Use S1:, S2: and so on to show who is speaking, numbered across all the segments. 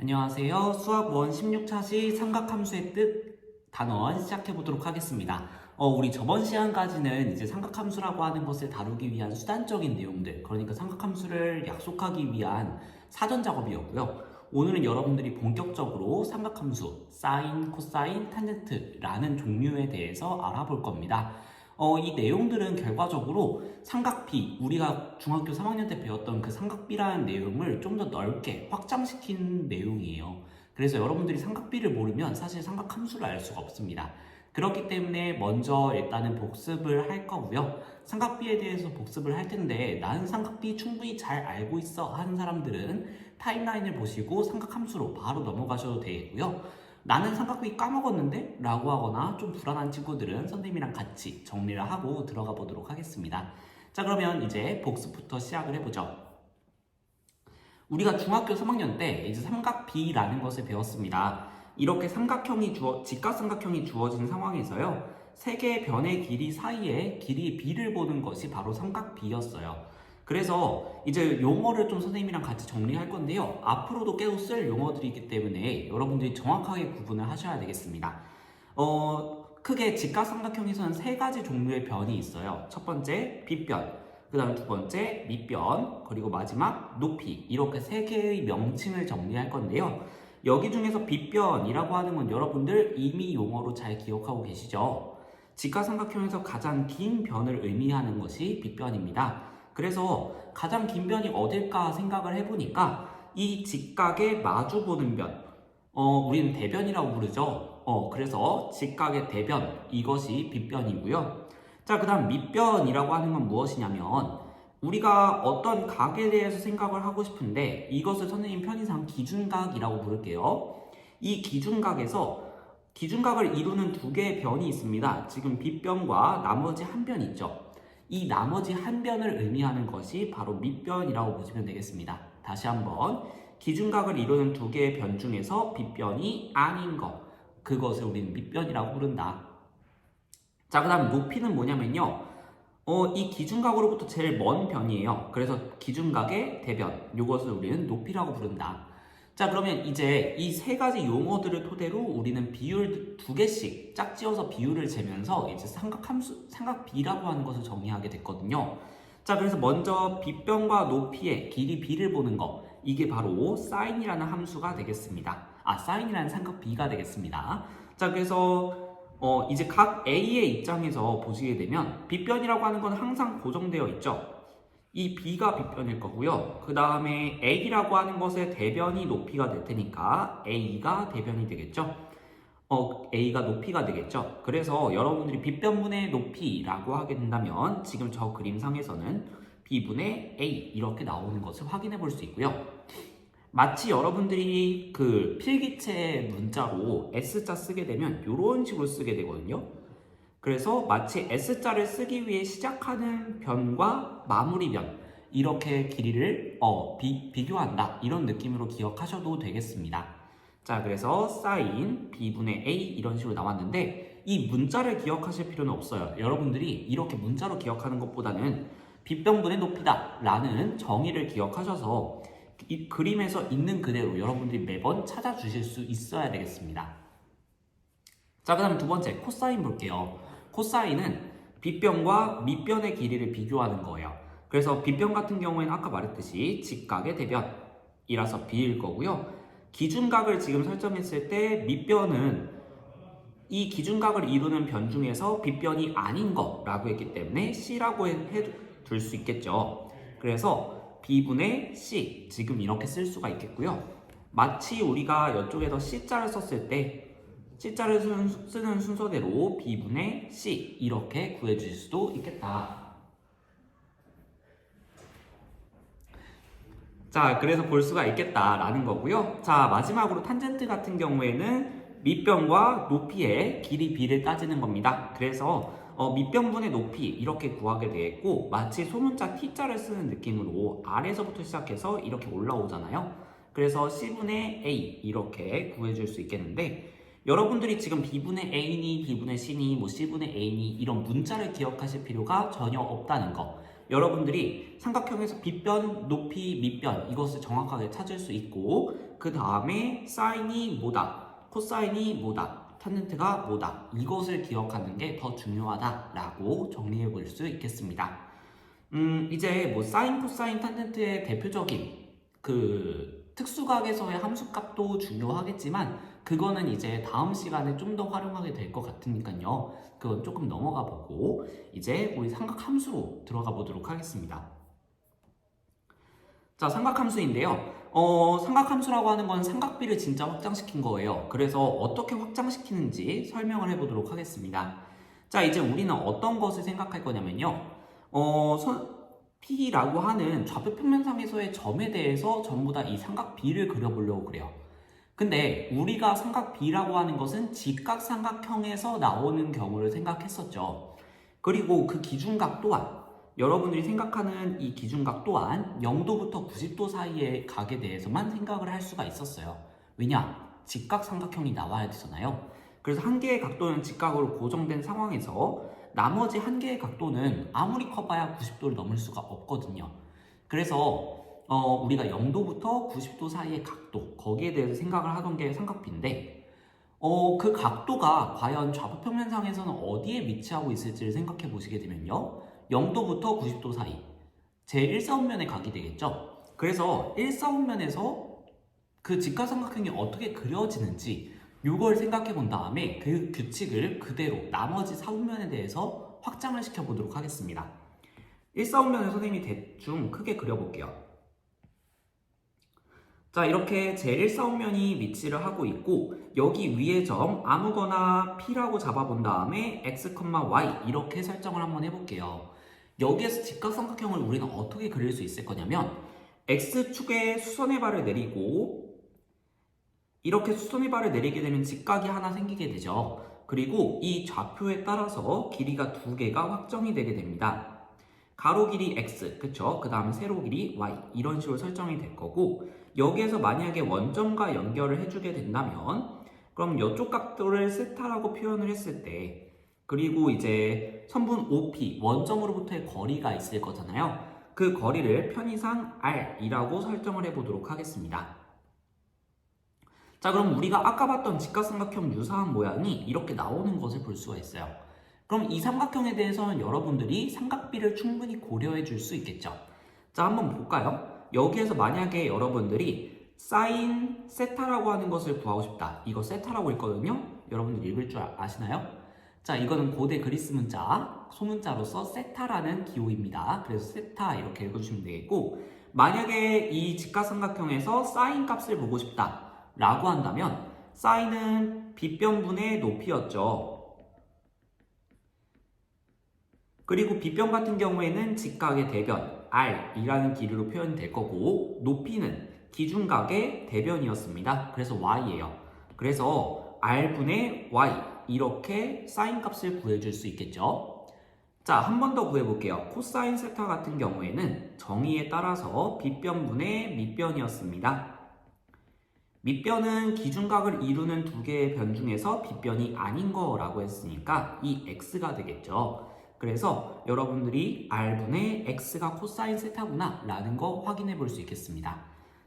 S1: 안녕하세요. 수학 원 16차시 삼각함수의 뜻 단원 시작해 보도록 하겠습니다. 우리 저번 시간까지는 이제 삼각함수라고 하는 것을 다루기 위한 수단적인 내용들, 그러니까 삼각함수를 약속하기 위한 사전 작업이었고요. 오늘은 여러분들이 본격적으로 삼각함수, 사인, 코사인, 탄젠트라는 종류에 대해서 알아볼 겁니다. 이 내용들은 결과적으로 삼각비, 우리가 중학교 3학년 때 배웠던 그 삼각비라는 내용을 좀 더 넓게 확장시킨 내용이에요. 그래서 여러분들이 삼각비를 모르면 사실 삼각함수를 알 수가 없습니다. 그렇기 때문에 먼저 일단은 복습을 할 거고요. 삼각비에 대해서 복습을 할 텐데 나는 삼각비 충분히 잘 알고 있어 하는 사람들은 타임라인을 보시고 삼각함수로 바로 넘어가셔도 되겠고요. 나는 삼각비 까먹었는데? 라고 하거나 좀 불안한 친구들은 선생님이랑 같이 정리를 하고 들어가 보도록 하겠습니다. 자, 그러면 이제 복습부터 시작을 해보죠. 우리가 중학교 3학년 때 이제 삼각비라는 것을 배웠습니다. 이렇게 직각삼각형이 주어진 상황에서요. 세 개의 변의 길이 사이에 길이 b를 보는 것이 바로 삼각비였어요. 그래서 이제 용어를 좀 선생님이랑 같이 정리할 건데요. 앞으로도 계속 쓸 용어들이기 때문에 여러분들이 정확하게 구분을 하셔야 되겠습니다. 크게 직각삼각형에서는 세 가지 종류의 변이 있어요. 첫 번째, 빗변, 그 다음 두 번째, 밑변, 그리고 마지막, 높이. 이렇게 세 개의 명칭을 정리할 건데요. 여기 중에서 빗변이라고 하는 건 여러분들 이미 용어로 잘 기억하고 계시죠? 직각삼각형에서 가장 긴 변을 의미하는 것이 빗변입니다. 그래서 가장 긴 변이 어딜까 생각을 해보니까 이 직각에 마주보는 변, 우리는 대변이라고 부르죠. 그래서 직각의 대변, 이것이 빗변이고요. 자, 그 다음 밑변이라고 하는 건 무엇이냐면 우리가 어떤 각에 대해서 생각을 하고 싶은데 이것을 선생님 편의상 기준각이라고 부를게요. 이 기준각을 이루는 두 개의 변이 있습니다. 지금 빗변과 나머지 한 변 있죠. 이 나머지 한 변을 의미하는 것이 바로 밑변이라고 보시면 되겠습니다. 다시 한번 기준각을 이루는 두 개의 변 중에서 빗변이 아닌 것, 그것을 우리는 밑변이라고 부른다. 자, 그 다음 높이는 뭐냐면요. 이 기준각으로부터 제일 먼 변이에요. 그래서 기준각의 대변, 이것을 우리는 높이라고 부른다. 자, 그러면 이제 이 세 가지 용어들을 토대로 우리는 비율 두 개씩 짝지어서 비율을 재면서 이제 삼각비라고 하는 것을 정의하게 됐거든요. 자, 그래서 먼저 빗변과 높이의 길이 b를 보는 거, 이게 바로 사인이라는 함수가 되겠습니다. 사인이라는 삼각비가 되겠습니다. 자, 그래서 이제 각 A의 입장에서 보시게 되면 빗변이라고 하는 건 항상 고정되어 있죠. 이 B가 빗변일 거고요. 그 다음에 A라고 하는 것의 대변이 높이가 될 테니까 A가 대변이 되겠죠. A가 높이가 되겠죠. 그래서 여러분들이 빗변분의 높이라고 하게 된다면 지금 저 그림상에서는 B분의 A 이렇게 나오는 것을 확인해 볼 수 있고요. 마치 여러분들이 그 필기체 문자로 S자 쓰게 되면 이런 식으로 쓰게 되거든요. 그래서 마치 S자를 쓰기 위해 시작하는 변과 마무리 변, 이렇게 길이를 비교한다, 이런 느낌으로 기억하셔도 되겠습니다. 자, 그래서 사인 B분의 A 이런 식으로 나왔는데 이 문자를 기억하실 필요는 없어요. 여러분들이 이렇게 문자로 기억하는 것보다는 빗변분의 높이다 라는 정의를 기억하셔서 이 그림에서 있는 그대로 여러분들이 매번 찾아주실 수 있어야 되겠습니다. 자, 그 다음 두 번째 코사인 볼게요. 코사인은 빗변과 밑변의 길이를 비교하는 거예요. 그래서 빗변 같은 경우에는 아까 말했듯이 직각의 대변이라서 b일 거고요. 기준각을 지금 설정했을 때 밑변은 이 기준각을 이루는 변 중에서 빗변이 아닌 거라고 했기 때문에 c라고 해둘 수 있겠죠. 그래서 b분의 c, 지금 이렇게 쓸 수가 있겠고요. 마치 우리가 이쪽에서 c자를 썼을 때 C자를 쓰는 순서대로 B분의 C 이렇게 구해주실 수도 있겠다. 자, 그래서 볼 수가 있겠다라는 거고요. 자, 마지막으로 탄젠트 같은 경우에는 밑변과 높이의 길이 b를 따지는 겁니다. 그래서 밑변분의 높이 이렇게 구하게 되겠고 마치 소문자 T자를 쓰는 느낌으로 아래서부터 시작해서 이렇게 올라오잖아요. 그래서 C분의 A 이렇게 구해줄 수 있겠는데 여러분들이 지금 B분의 A니 B분의 C니 뭐 C분의 A니 이런 문자를 기억하실 필요가 전혀 없다는 거. 여러분들이 삼각형에서 빗변, 높이, 밑변 이것을 정확하게 찾을 수 있고 그 다음에 사인이 뭐다, 코사인이 뭐다, 탄젠트가 뭐다, 이것을 기억하는 게 더 중요하다라고 정리해 볼 수 있겠습니다. 이제 뭐 사인, 코사인, 탄젠트의 대표적인 그 특수각에서의 함수값도 중요하겠지만 그거는 이제 다음 시간에 좀 더 활용하게 될 것 같으니까요. 그건 조금 넘어가 보고 이제 우리 삼각함수로 들어가 보도록 하겠습니다. 자, 삼각함수인데요. 삼각함수라고 하는 건 삼각비를 진짜 확장시킨 거예요. 그래서 어떻게 확장시키는지 설명을 해보도록 하겠습니다. 자, 이제 우리는 어떤 것을 생각할 거냐면요. P라고 하는 좌표평면상에서의 점에 대해서 전부 다 이 삼각비를 그려보려고 그래요. 근데 우리가 삼각 B라고 하는 것은 직각삼각형에서 나오는 경우를 생각했었죠. 그리고 그 기준각 또한 여러분들이 생각하는 이 기준각 또한 0도부터 90도 사이의 각에 대해서만 생각을 할 수가 있었어요. 왜냐? 직각삼각형이 나와야 되잖아요. 그래서 한 개의 각도는 직각으로 고정된 상황에서 나머지 한 개의 각도는 아무리 커봐야 90도를 넘을 수가 없거든요. 그래서 우리가 0도부터 90도 사이의 각도, 거기에 대해서 생각을 하던 게 삼각비인데 그 각도가 과연 좌표평면상에서는 어디에 위치하고 있을지를 생각해 보시게 되면요. 0도부터 90도 사이, 제1사분면의 각이 되겠죠. 그래서 1사분면에서 그 직각삼각형이 어떻게 그려지는지 이걸 생각해 본 다음에 그 규칙을 그대로 나머지 사분면에 대해서 확장을 시켜 보도록 하겠습니다. 1사분면을 선생님이 대충 크게 그려볼게요. 자, 이렇게 제1사분면이 위치를 하고 있고 여기 위의 점 아무거나 P라고 잡아본 다음에 x, y 이렇게 설정을 한번 해볼게요. 여기에서 직각삼각형을 우리는 어떻게 그릴 수 있을 거냐면 x축에 수선의 발을 내리고 이렇게 수선의 발을 내리게 되면 직각이 하나 생기게 되죠. 그리고 이 좌표에 따라서 길이가 두 개가 확정이 되게 됩니다. 가로 길이 x, 그쵸? 그 다음에 세로 길이 y 이런 식으로 설정이 될 거고 여기에서 만약에 원점과 연결을 해주게 된다면 그럼 이쪽 각도를 세타라고 표현을 했을 때 그리고 이제 선분 OP, 원점으로부터의 거리가 있을 거잖아요. 그 거리를 편의상 R이라고 설정을 해보도록 하겠습니다. 자, 그럼 우리가 아까 봤던 직각삼각형 유사한 모양이 이렇게 나오는 것을 볼 수가 있어요. 그럼 이 삼각형에 대해서는 여러분들이 삼각비를 충분히 고려해 줄 수 있겠죠. 자, 한번 볼까요? 여기에서 만약에 여러분들이 사인 세타라고 하는 것을 구하고 싶다. 이거 세타라고 있거든요. 여러분들 읽을 줄 아시나요? 자, 이거는 고대 그리스 문자, 소문자로서 세타라는 기호입니다. 그래서 세타 이렇게 읽어주시면 되겠고 만약에 이 직각삼각형에서 사인 값을 보고 싶다 라고 한다면 사인은 빗변분의 높이였죠. 그리고 빗변 같은 경우에는 직각의 대변 R이라는 길이로 표현이 될 거고 높이는 기준각의 대변이었습니다. 그래서 Y예요. 그래서 R분의 Y 이렇게 사인 값을 구해줄 수 있겠죠. 자, 한 번 더 구해볼게요. 코사인 세타 같은 경우에는 정의에 따라서 빗변분의 밑변이었습니다. 밑변은 기준각을 이루는 두 개의 변 중에서 빗변이 아닌 거라고 했으니까 이 X가 되겠죠. 그래서 여러분들이 R분의 X가 코사인 세타구나 라는 거 확인해 볼 수 있겠습니다.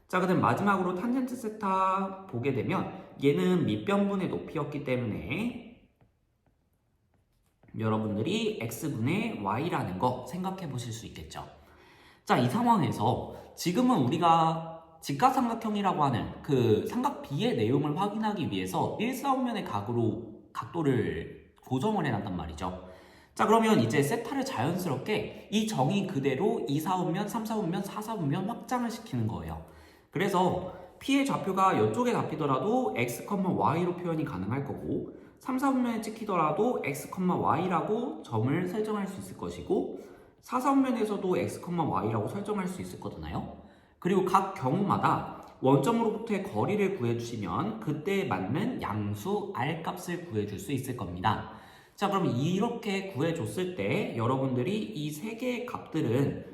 S1: 자, 그다음 마지막으로 탄젠트 세타 보게 되면 얘는 밑변분의 높이였기 때문에 여러분들이 X분의 Y라는 거 생각해 보실 수 있겠죠. 자, 이 상황에서 지금은 우리가 직각삼각형이라고 하는 그 삼각비의 내용을 확인하기 위해서 1사분면의 각도를 고정을 해놨단 말이죠. 자, 그러면 이제 세타를 자연스럽게 이 정의 그대로 2사분면, 3사분면, 4사분면 확장을 시키는 거예요. 그래서 P의 좌표가 이쪽에 잡히더라도 x, y로 표현이 가능할 거고 3사분면에 찍히더라도 x, y라고 점을 설정할 수 있을 것이고 4사분면에서도 x, y라고 설정할 수 있을 거잖아요. 그리고 각 경우마다 원점으로부터의 거리를 구해주시면 그때에 맞는 양수 R 값을 구해줄 수 있을 겁니다. 자, 그럼 이렇게 구해줬을 때 여러분들이 이 세 개의 값들은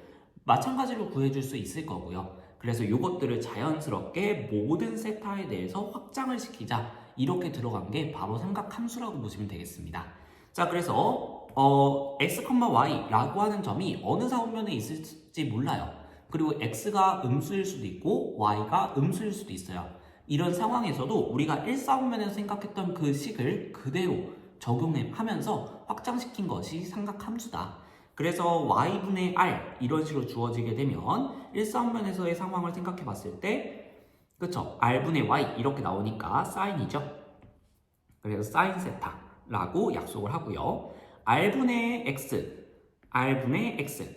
S1: 마찬가지로 구해줄 수 있을 거고요. 그래서 이것들을 자연스럽게 모든 세타에 대해서 확장을 시키자 이렇게 들어간 게 바로 삼각함수라고 보시면 되겠습니다. 자, 그래서 x, y라고 하는 점이 어느 사분면에 있을지 몰라요. 그리고 x가 음수일 수도 있고 y가 음수일 수도 있어요. 이런 상황에서도 우리가 1사분면에서 생각했던 그 식을 그대로 적용하면서 확장시킨 것이 삼각함수다. 그래서 y분의 r 이런 식으로 주어지게 되면 1사분면에서의 상황을 생각해 봤을 때 그쵸? r분의 y 이렇게 나오니까 사인이죠. 그래서 사인 세타라고 약속을 하고요. r분의 x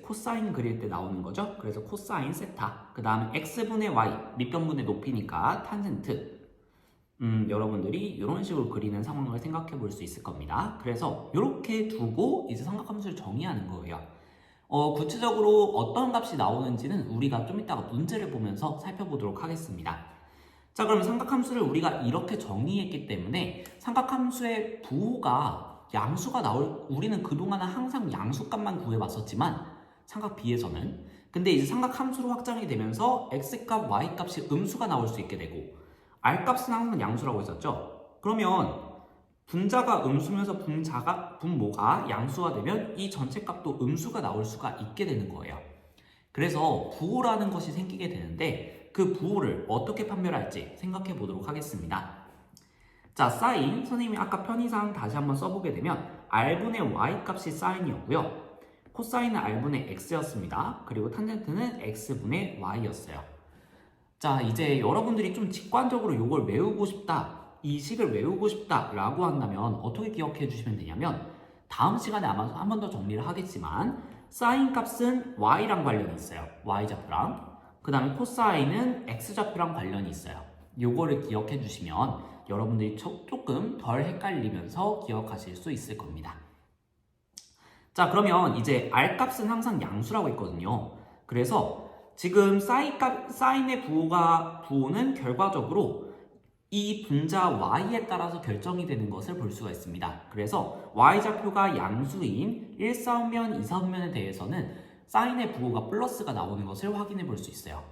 S1: 코사인 그릴 때 나오는 거죠. 그래서 코사인 세타. 그 다음에 x분의 y 밑변분의 높이니까 탄젠트. 여러분들이 이런 식으로 그리는 상황을 생각해 볼 수 있을 겁니다. 그래서 이렇게 두고 이제 삼각함수를 정의하는 거예요. 구체적으로 어떤 값이 나오는지는 우리가 좀 이따가 문제를 보면서 살펴보도록 하겠습니다. 자, 그럼 삼각함수를 우리가 이렇게 정의했기 때문에 삼각함수의 부호가 양수가 우리는 그동안은 항상 양수값만 구해봤었지만 삼각 B에서는 근데 이제 삼각함수로 확장이 되면서 x값, y값이 음수가 나올 수 있게 되고 r값은 항상 양수라고 했었죠. 그러면 분자가 음수면서 분모가 양수가 되면 이 전체 값도 음수가 나올 수가 있게 되는 거예요. 그래서 부호라는 것이 생기게 되는데 그 부호를 어떻게 판별할지 생각해 보도록 하겠습니다. 자, 사인 선생님이 아까 편의상 다시 한번 써보게 되면 r분의 y 값이 사인이었고요. 코사인은 r분의 x였습니다. 그리고 탄젠트는 x분의 y였어요. 자, 이제 여러분들이 좀 직관적으로 이걸 외우고 싶다, 이 식을 외우고 싶다 라고 한다면 어떻게 기억해 주시면 되냐면 다음 시간에 아마 한 번 더 정리를 하겠지만 사인 값은 y랑 관련이 있어요. y좌표랑. 그 다음에 코사인은 x좌표랑 관련이 있어요. 요거를 기억해 주시면 여러분들이 조금 덜 헷갈리면서 기억하실 수 있을 겁니다. 자, 그러면 이제 r값은 항상 양수라고 했거든요. 그래서 지금 사인의 부호는 결과적으로 이 분자 y에 따라서 결정이 되는 것을 볼 수가 있습니다. 그래서 y좌표가 양수인 1사분면, 2사분면에 대해서는 사인의 부호가 플러스가 나오는 것을 확인해 볼 수 있어요.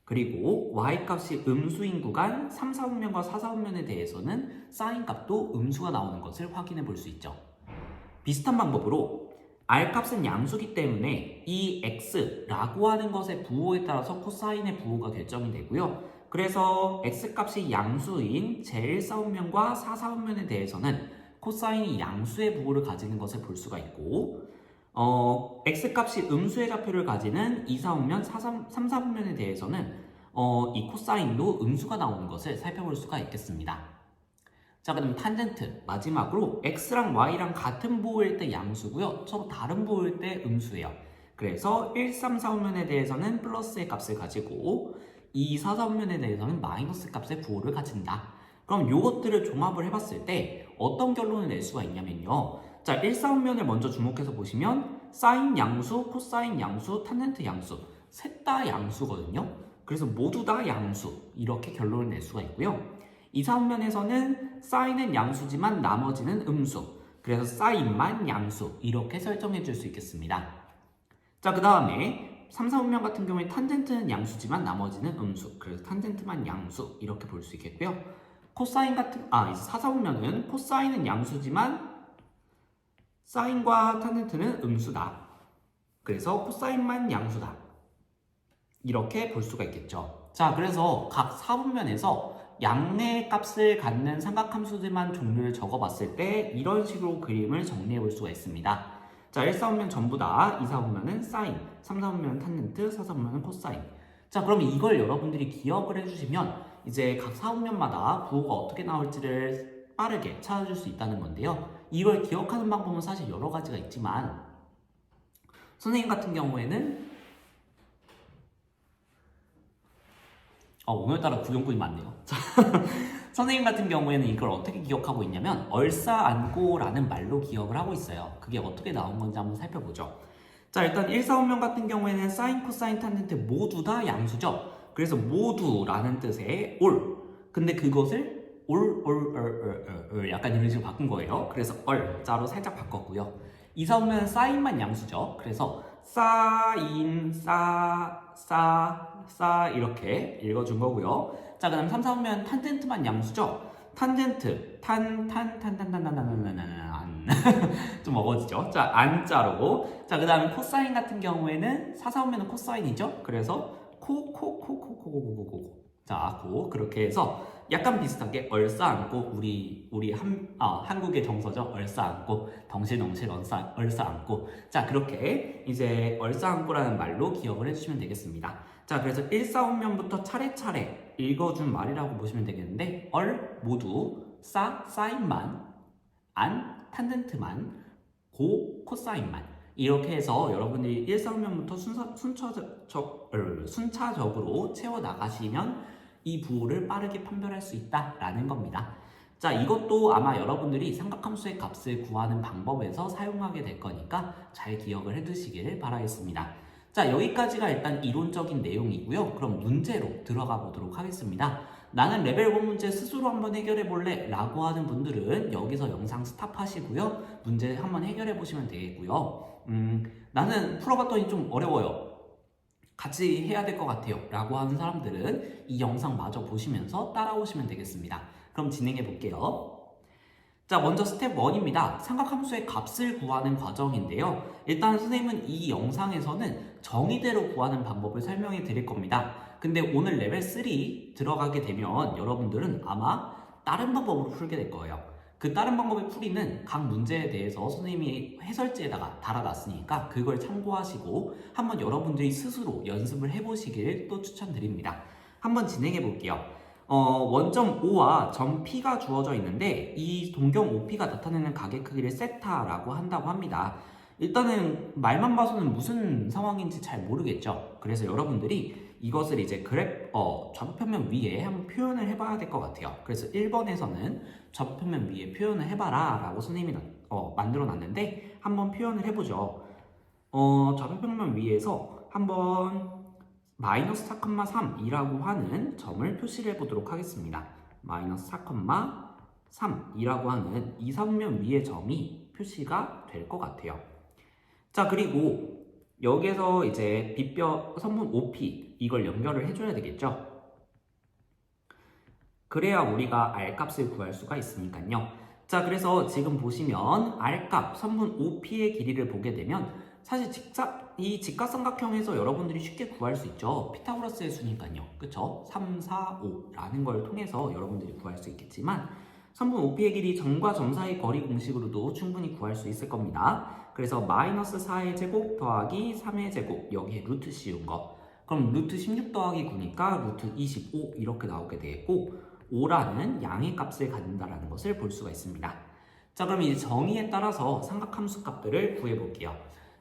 S1: 그리고 y값이 음수인 구간 3사분면과 4사분면에 대해서는 사인값도 음수가 나오는 것을 확인해 볼 수 있죠. 비슷한 방법으로 r값은 양수기 때문에 이 x라고 하는 것의 부호에 따라서 코사인의 부호가 결정이 되고요. 그래서 x값이 양수인 제1사분면과 4사분면에 대해서는 코사인이 양수의 부호를 가지는 것을 볼 수가 있고 x값이 음수의 좌표를 가지는 2사분면, 3사분면에 대해서는 이 코사인도 음수가 나오는 것을 살펴볼 수가 있겠습니다. 자, 그럼 탄젠트 마지막으로 x랑 y랑 같은 부호일 때 양수고요. 서로 다른 부호일 때 음수예요. 그래서 1, 3, 4분면에 대해서는 플러스의 값을 가지고 2, 4, 4분면에 대해서는 마이너스 값의 부호를 가진다. 그럼 요것들을 종합을 해봤을 때 어떤 결론을 낼 수가 있냐면요. 자, 1, 4분면을 먼저 주목해서 보시면 사인 양수, 코사인 양수, 탄젠트 양수 셋 다 양수거든요. 그래서 모두 다 양수 이렇게 결론을 낼 수가 있고요. 2, 3면에서는 사인은 양수지만 나머지는 음수. 그래서 사인만 양수 이렇게 설정해 줄 수 있겠습니다. 자, 그 다음에 3, 4분면 같은 경우에 탄젠트는 양수지만 나머지는 음수. 그래서 탄젠트만 양수 이렇게 볼 수 있겠고요. 코사인 이제 4, 4분면은 코사인은 양수지만 사인과 탄젠트는 음수다. 그래서 코사인만 양수다. 이렇게 볼 수가 있겠죠. 자, 그래서 각 4분면에서 양의 값을 갖는 삼각함수들만 종류를 적어봤을 때 이런 식으로 그림을 정리해 볼 수가 있습니다. 자, 1, 4분면 전부 다, 2, 4분면은 사인, 3, 4분면은 탄젠트, 4, 4분면은 코사인. 자, 그러면 이걸 여러분들이 기억을 해주시면 이제 각 4분면마다 부호가 어떻게 나올지를 빠르게 찾아줄 수 있다는 건데요. 이걸 기억하는 방법은 사실 여러 가지가 있지만 선생님 같은 경우에는 오늘따라 구형꾼이 많네요. 선생님 같은 경우에는 이걸 어떻게 기억하고 있냐면 얼싸안고라는 말로 기억을 하고 있어요. 그게 어떻게 나온 건지 한번 살펴보죠. 자, 일단 1, 4분면 같은 경우에는 사인, 코사인, 탄젠트 모두 다 양수죠. 그래서 모두라는 뜻의 올. 근데 그것을 약간 이런 식으로 바꾼 거예요. 그래서 얼자로 살짝 바꿨고요. 2, 4분면 사인만 양수죠. 그래서 사인, 싸 이렇게 읽어준 거고요. 자, 그 다음 3, 4분면 탄젠트만 양수죠. 탄젠트 좀 어거지죠. 자, 안자로. 자, 그 다음에 코사인 같은 경우에는 4, 4분면은 코사인이죠. 그래서 자, 그렇게 해서 약간 비슷하게 얼싸안고 한국의 정서죠. 얼싸안고 덩실덩실 얼싸안고. 자, 그렇게 이제 얼싸안고라는 말로 기억을 해주시면 되겠습니다. 자, 그래서 일사원면부터 차례차례 읽어준 말이라고 보시면 되겠는데, 모두 사인만, 안 탄덴트만, 코사인만, 이렇게 해서 여러분들이 일사원면부터 순차적으로 채워 나가시면 이 부호를 빠르게 판별할 수 있다라는 겁니다. 자, 이것도 아마 여러분들이 삼각함수의 값을 구하는 방법에서 사용하게 될 거니까 잘 기억을 해두시길 바라겠습니다. 자, 여기까지가 일단 이론적인 내용이고요. 그럼 문제로 들어가 보도록 하겠습니다. 나는 레벨 1 문제 스스로 한번 해결해 볼래? 라고 하는 분들은 여기서 영상 스탑하시고요. 문제 한번 해결해 보시면 되겠고요. 나는 풀어봤더니 좀 어려워요. 같이 해야 될 것 같아요. 라고 하는 사람들은 이 영상 마저 보시면서 따라오시면 되겠습니다. 그럼 진행해 볼게요. 자, 먼저 스텝 1입니다. 삼각함수의 값을 구하는 과정인데요. 일단 선생님은 이 영상에서는 정의대로 구하는 방법을 설명해 드릴 겁니다. 근데 오늘 레벨 3 들어가게 되면 여러분들은 아마 다른 방법으로 풀게 될 거예요. 그 다른 방법의 풀이는 각 문제에 대해서 선생님이 해설지에다가 달아놨으니까 그걸 참고하시고 한번 여러분들이 스스로 연습을 해보시길 또 추천드립니다. 한번 진행해 볼게요. 원점 O와 점 P가 주어져 있는데 이 동경 OP가 나타내는 가계 크기를 세타라고 한다고 합니다. 일단은 말만 봐서는 무슨 상황인지 잘 모르겠죠. 그래서 여러분들이 이것을 이제 좌표평면 위에 한번 표현을 해봐야 될 것 같아요. 그래서 1번에서는 좌표평면 위에 표현을 해봐라 라고 선생님이 만들어 놨는데 한번 표현을 해보죠. 좌표평면 위에서 한번 마이너스 4,3이라고 하는 점을 표시를 해보도록 하겠습니다. 마이너스 4,3이라고 하는 이 삼면 위의 점이 표시가 될 것 같아요. 자, 그리고 여기에서 이제 선분 OP 이걸 연결을 해줘야 되겠죠. 그래야 우리가 R값을 구할 수가 있으니까요. 자, 그래서 지금 보시면 R값, 선분 OP의 길이를 보게 되면 사실 이 직각삼각형에서 여러분들이 쉽게 구할 수 있죠. 피타고라스의 수니까요. 그쵸? 3, 4, 5라는 걸 통해서 여러분들이 구할 수 있겠지만 선분 OP의 길이 점과 점 사이 거리 공식으로도 충분히 구할 수 있을 겁니다. 그래서 마이너스 4의 제곱 더하기 3의 제곱, 여기에 루트 씌운 거. 그럼 루트 16 더하기 9니까 루트 25 이렇게 나오게 되겠고 5라는 양의 값을 갖는다는 것을 볼 수가 있습니다. 자, 그럼 이제 정의에 따라서 삼각함수 값들을 구해볼게요.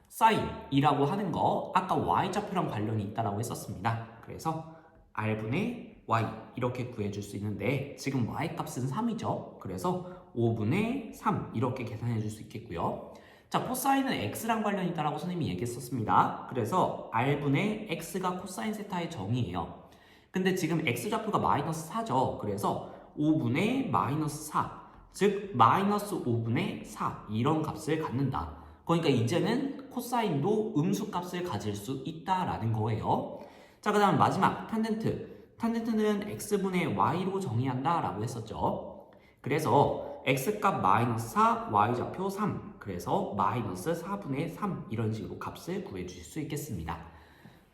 S1: 사인이라고 하는 거 아까 y좌표랑 관련이 있다고 했었습니다. 그래서 r분의 y 이렇게 구해줄 수 있는데 지금 y값은 3이죠. 그래서 5분의 3 이렇게 계산해 줄 수 있겠고요. 자, 코사인은 x랑 관련이 있다고 선생님이 얘기했었습니다. 그래서 r분의 x가 코사인 세타의 정의예요. 근데 지금 x좌표가 마이너스 4죠. 그래서 5분의 마이너스 4, 즉 마이너스 5분의 4 이런 값을 갖는다. 그러니까 이제는 코사인도 음수값을 가질 수 있다라는 거예요. 자, 그 다음 마지막 탄젠트. 탄젠트는 x분의 y로 정의한다 라고 했었죠. 그래서 x값 마이너스 4, y좌표 3. 그래서 마이너스 4분의 3 이런 식으로 값을 구해주실 수 있겠습니다.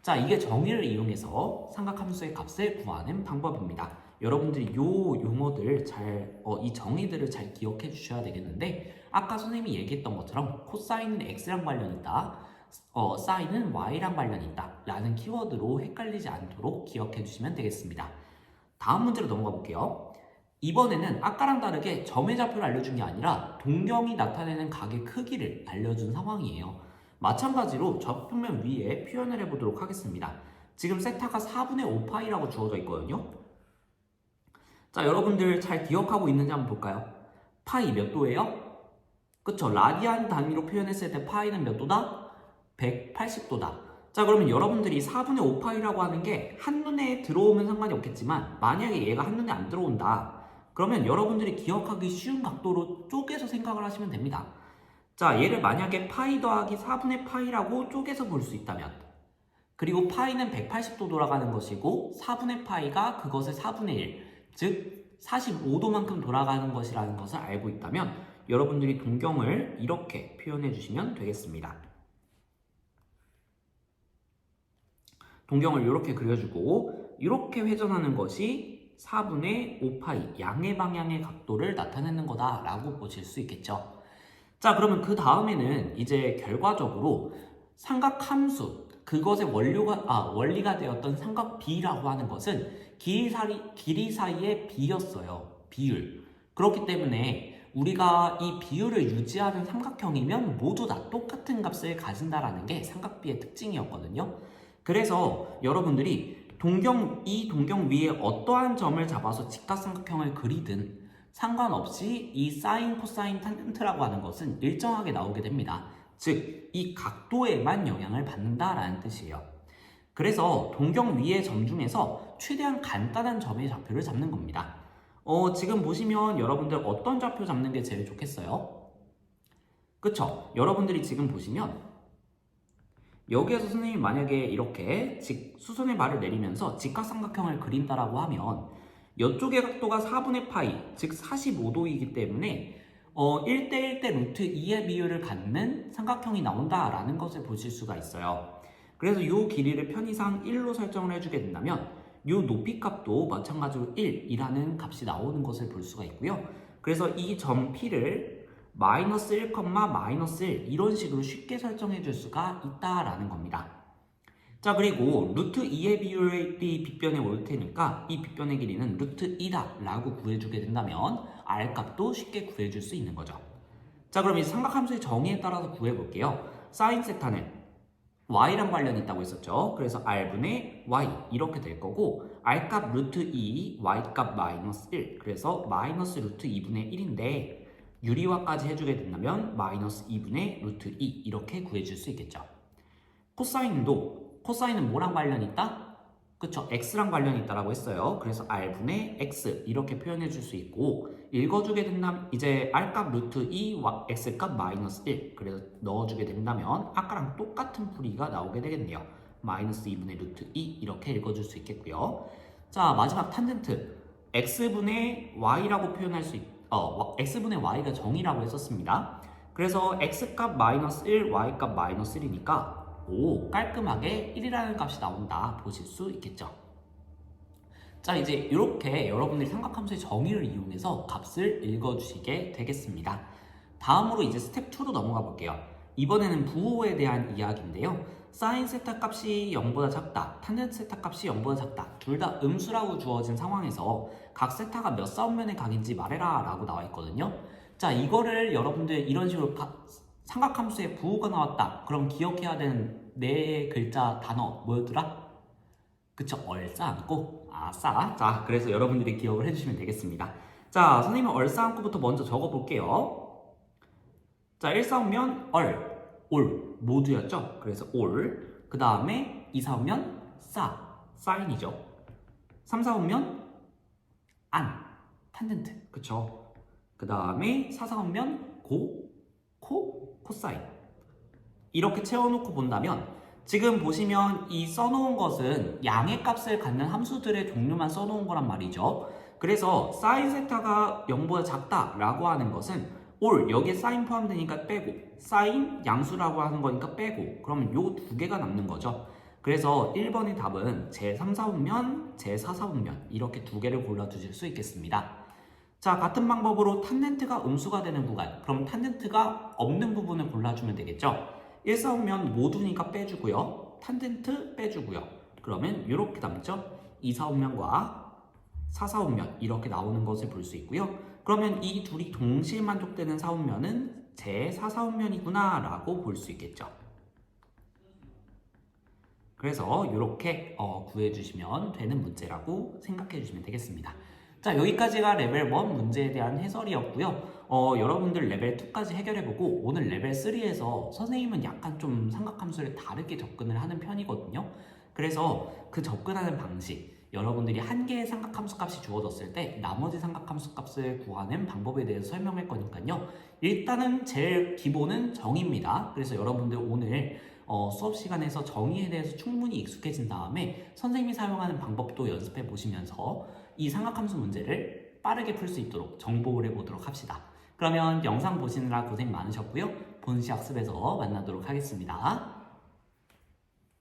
S1: 자, 이게 정의를 이용해서 삼각함수의 값을 구하는 방법입니다. 여러분들이 이 용어들 이 정의들을 잘 기억해 주셔야 되겠는데 아까 선생님이 얘기했던 것처럼 코사인은 x랑 관련이 있다, 사인은 y랑 관련이 있다 라는 키워드로 헷갈리지 않도록 기억해 주시면 되겠습니다. 다음 문제로 넘어가 볼게요. 이번에는 아까랑 다르게 점의 좌표를 알려준 게 아니라 동경이 나타내는 각의 크기를 알려준 상황이에요. 마찬가지로 좌표평면 위에 표현을 해보도록 하겠습니다. 지금 세타가 4분의 5파이라고 주어져 있거든요. 자, 여러분들 잘 기억하고 있는지 한번 볼까요? 파이 몇 도예요? 그쵸? 라디안 단위로 표현했을 때 파이는 몇 도다? 180도다. 자, 그러면 여러분들이 4분의 5파이라고 하는 게 한눈에 들어오면 상관이 없겠지만 만약에 얘가 한눈에 안 들어온다. 그러면 여러분들이 기억하기 쉬운 각도로 쪼개서 생각을 하시면 됩니다. 자, 얘를 만약에 파이 더하기 4분의 파이라고 쪼개서 볼 수 있다면, 그리고 파이는 180도 돌아가는 것이고 4분의 파이가 그것의 4분의 1, 즉 45도만큼 돌아가는 것이라는 것을 알고 있다면 여러분들이 동경을 이렇게 표현해 주시면 되겠습니다. 동경을 이렇게 그려주고 이렇게 회전하는 것이 4분의 5파이 양의 방향의 각도를 나타내는 거다라고 보실 수 있겠죠. 자, 그러면 그 다음에는 이제 결과적으로 삼각함수, 그것의 원리가 되었던 삼각 B라고 하는 것은 길이 사이의 비였어요. 비율. 그렇기 때문에 우리가 이 비율을 유지하는 삼각형이면 모두 다 똑같은 값을 가진다라는 게 삼각 B의 특징이었거든요. 그래서 여러분들이 이 동경 위에 어떠한 점을 잡아서 직각삼각형을 그리든 상관없이 이 사인, 코사인, 탄젠트라고 하는 것은 일정하게 나오게 됩니다. 즉, 이 각도에만 영향을 받는다라는 뜻이에요. 그래서 동경 위의 점 중에서 최대한 간단한 점의 좌표를 잡는 겁니다. 지금 보시면 여러분들 어떤 좌표 잡는 게 제일 좋겠어요? 그쵸? 여러분들이 지금 보시면 여기에서 선생님이 만약에 이렇게 수선의 발을 내리면서 직각삼각형을 그린다라고 하면 이쪽의 각도가 4분의 파이, 즉 45도이기 때문에 1대1 대 루트 2의 비율을 갖는 삼각형이 나온다라는 것을 보실 수가 있어요. 그래서 이 길이를 편의상 1로 설정을 해주게 된다면 이 높이 값도 마찬가지로 1이라는 값이 나오는 것을 볼 수가 있고요. 그래서 이 점 P를 마이너스 1, 마이너스 1 이런 식으로 쉽게 설정해 줄 수가 있다라는 겁니다. 자, 그리고 루트 2의 비율이 빗변에 올 테니까 이 빗변의 길이는 루트 2다 라고 구해주게 된다면 R 값도 쉽게 구해줄 수 있는 거죠. 자, 그럼 이 삼각함수의 정의에 따라서 구해볼게요. 사인 세타는 y랑 관련이 있다고 했었죠. 그래서 r분의 y 이렇게 될 거고 r값 루트 2, y값 마이너스 1 그래서 마이너스 루트 2분의 1인데 유리화까지 해주게 된다면 마이너스 2분의 루트 2 이렇게 구해줄 수 있겠죠. 코사인은 뭐랑 관련이 있다? 그쵸, x랑 관련이 있다라고 했어요. 그래서 r분의 x 이렇게 표현해 줄 수 있고 읽어주게 된다면 이제 r값 루트 2, x값 마이너스 1 그래서 넣어주게 된다면 아까랑 똑같은 풀이가 나오게 되겠네요. 마이너스 2분의 루트 2 이렇게 읽어줄 수 있겠고요. 자, 마지막 탄젠트 x분의 y라고 표현할 수 x분의 y가 정의라고 했었습니다. 그래서 x값 마이너스 1, y값 마이너스 1이니까 깔끔하게 1이라는 값이 나온다 보실 수 있겠죠. 자, 이제 이렇게 여러분들이 삼각함수의 정의를 이용해서 값을 읽어주시게 되겠습니다. 다음으로 이제 스텝 2로 넘어가 볼게요. 이번에는 부호에 대한 이야기인데요. 사인 세타 값이 0보다 작다, 탄젠트 세타 값이 0보다 작다 둘 다 음수라고 주어진 상황에서 각 세타가 몇 사분면의 각인지 말해라 라고 나와 있거든요. 자, 이거를 여러분들 이런 식으로 삼각함수에 부호가 나왔다. 그럼 기억해야 되는 네 글자 단어 뭐였더라? 그쵸, 얼싸안고, 아싸. 자, 그래서 여러분들이 기억을 해주시면 되겠습니다. 자, 선생님은 얼싸안고부터 먼저 적어볼게요. 자, 1 사오면 올 모두였죠? 그래서 올. 그 다음에 2 사오면 사인이죠. 3 사오면 탄젠트. 그쵸? 그 다음에 4 사오면 코사인. 이렇게 채워놓고 본다면 지금 보시면 이 써놓은 것은 양의 값을 갖는 함수들의 종류만 써놓은 거란 말이죠. 그래서 사인 세타가 0보다 작다라고 하는 것은 여기에 사인 포함되니까 빼고 사인 양수라고 하는 거니까 빼고 그러면 요 두 개가 남는 거죠. 그래서 1번의 답은 제3, 4분면, 제4, 4분면 이렇게 두 개를 골라주실 수 있겠습니다. 자, 같은 방법으로 탄젠트가 음수가 되는 구간, 그럼 탄젠트가 없는 부분을 골라주면 되겠죠. 1 사오면 모두니까 빼주고요. 탄젠트 빼주고요. 그러면 이렇게 남죠. 2 사오면과 4 사오면 이렇게 나오는 것을 볼 수 있고요. 그러면 이 둘이 동시에 만족되는 사오면은 제4 사오면이구나 라고 볼 수 있겠죠. 그래서 이렇게 구해주시면 되는 문제라고 생각해 주시면 되겠습니다. 자, 여기까지가 레벨 1 문제에 대한 해설이었고요. 여러분들 레벨 2까지 해결해보고 오늘 레벨 3에서 선생님은 약간 좀 삼각함수를 다르게 접근을 하는 편이거든요. 그래서 그 접근하는 방식, 여러분들이 한 개의 삼각함수 값이 주어졌을 때 나머지 삼각함수 값을 구하는 방법에 대해서 설명할 거니까요. 일단은 제일 기본은 정의입니다. 그래서 여러분들 오늘 수업 시간에서 정의에 대해서 충분히 익숙해진 다음에 선생님이 사용하는 방법도 연습해 보시면서 이 삼각함수 문제를 빠르게 풀 수 있도록 정복을 해보도록 합시다. 그러면 영상 보시느라 고생 많으셨고요. 본시 학습에서 만나도록 하겠습니다.